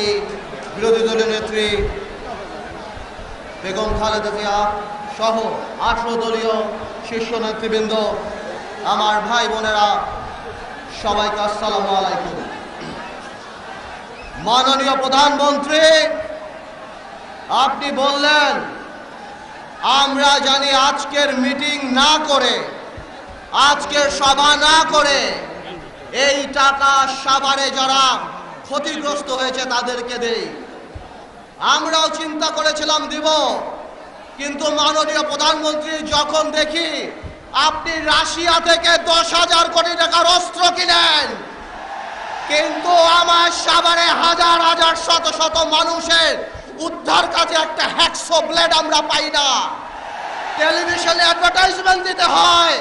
সভাপতি বিরোধী দলীয় নেত্রী বেগম খালেদা জিয়া সহ 18 দলীয় শীর্ষ নেতৃবৃন্দ, আমার ভাই বোনেরা, সবাইকে আসসালামু আলাইকুম। মাননীয় প্রধানমন্ত্রী, আপনি বললেন আমরা জানি আজকের মিটিং না করে, আজকের সভা না করে এই টাকা সাভারে যারা ক্ষতিগ্রস্ত হয়েছে তাদেরকে দেই। আমরাও চিন্তা করেছিলাম দিব, কিন্তু মাননীয় প্রধানমন্ত্রী যখন দেখি আপনি রাশিয়া থেকে 10,000 কোটি টাকার অস্ত্র কিনেন, কিন্তু আমার সাভারে হাজার হাজার শত শত মানুষের উদ্ধার কাজে একটা হ্যাকসো ব্লেড আমরা পাই না। টেলিভিশনে অ্যাডভার্টাইজমেন্ট দিতে হয়,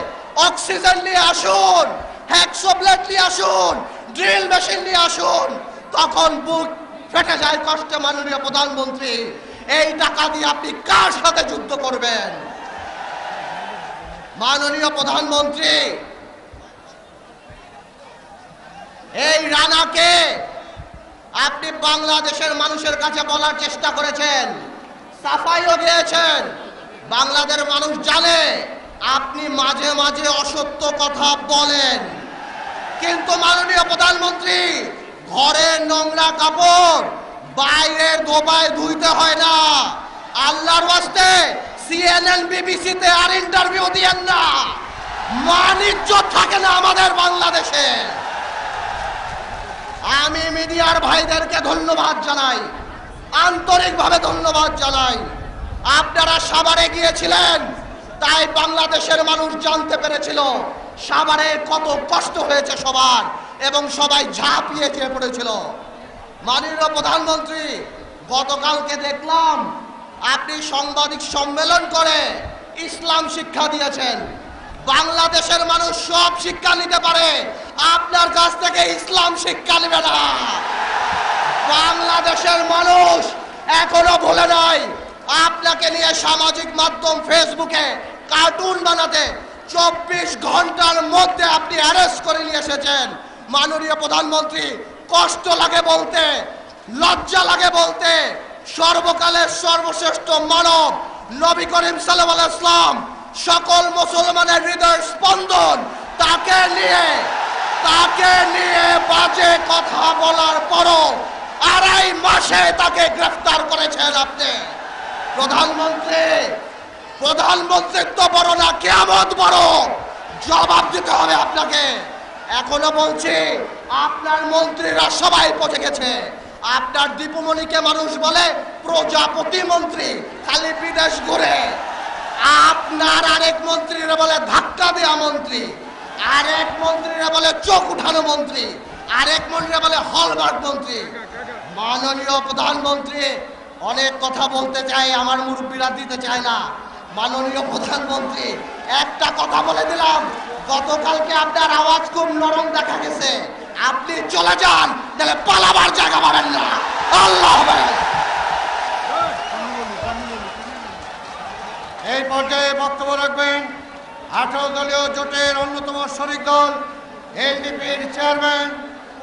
অক্সিজেন নিয়ে আসুন, হ্যাকসো ব্লেড নিয়ে আসুন, ড্রিল মেশিন নিয়ে আসুন, তখন বুক ফেটে যায় কষ্টে। মাননীয় প্রধানমন্ত্রী, এই টাকা দিয়ে আপনি কার সাথে যুদ্ধ করবেন? মাননীয় প্রধানমন্ত্রী, এই রানাকে আপনি বাংলাদেশের মানুষের কাছে বলার চেষ্টা করেছেন, সাফাইও দিয়েছেন। বাংলাদেশের মানুষ জানে আপনি মাঝে মাঝে অসত্য কথা বলেন, কিন্তু মাননীয় প্রধানমন্ত্রী, ঘরের নোংরা কাপড় বাইরের ধোবায় ধুইতে হয় না। আল্লাহর ওয়াস্তে CNN BBC-তে আর ইন্টারভিউ দিয়েন না। মান ইজ্জত থাকে না আমাদের বাংলাদেশে। আমি মিডিয়ার ভাইদেরকে ধন্যবাদ জানাই, আন্তরিকভাবে ধন্যবাদ জানাই। আপনারা সাভারে গিয়েছিলেন, তাই বাংলাদেশের মানুষ জানতে পেরেছিল সাভারে কত কষ্ট হয়েছে সবার, এবং সবাই ঝাঁপিয়ে চেয়ে পড়েছিল। মাননীয় প্রধানমন্ত্রী, গতকালকে দেখলাম আপনি সাংবাদিক সম্মেলন করে ইসলাম শিক্ষা দিয়েছেন। বাংলাদেশের মানুষ সব শিক্ষা নিতে পারে, আপনার কাছ থেকে ইসলাম শিক্ষা নেবে না। বাংলাদেশের মানুষ এখনো ভুলে নাই আপনাকে নিয়ে সামাজিক মাধ্যম ফেসবুকে কার্টুন বানাতে 24 ঘন্টার মধ্যে আপনি অ্যারেস্ট করে নিয়ে এসেছেন। মাননীয় প্রধানমন্ত্রী, কষ্ট লাগে বলতে, লজ্জা লাগে বলতে, সর্বকালের সর্বশ্রেষ্ঠ মানব নবী করিম সাল্লাল্লাহু আলাইহি ওয়াসাল্লাম, সকল মুসলমানের হৃদয়ের স্পন্দন, তাকে নিয়ে বাজে কথা বলার পরও 2.5 মাসে তাকে গ্রেফতার করেছেন আপনি। প্রধানমন্ত্রিত্ব বড় না, কিয়ামত বড়, জবাব দিতে হবে আপনাকে। এখনো বলছি, আপনার মন্ত্রীরা সবাই পচে গেছে। আপনার দীপুমণিকে মানুষ বলে প্রজাপতি মন্ত্রী, খালি বিদেশ ঘুরে। আপনার আরেক মন্ত্রীরা বলে ধাক্কা দেওয়া মন্ত্রী, আরেক মন্ত্রীরা বলে চোখ উঠানো মন্ত্রী, আরেক মন্ত্রীরা বলে হলমার্ক মন্ত্রী। মাননীয় প্রধানমন্ত্রী, অনেক কথা বলতে চাই, আমার মুরব্বীরা দিতে চায় না। মাননীয় প্রধানমন্ত্রী, একটা কথা বলে দিলাম, গতকালকে আপনার আওয়াজ খুব নরম দেখা গেছে, আপনি চলে যান, তাহলে পালাবার জায়গা পাবেন না। আল্লাহ হাফেজ। এই পর্যায়ে বক্তব্য রাখবেন 18 দলীয় জোটের অন্যতম শরিক দল এলডিপির চেয়ারম্যান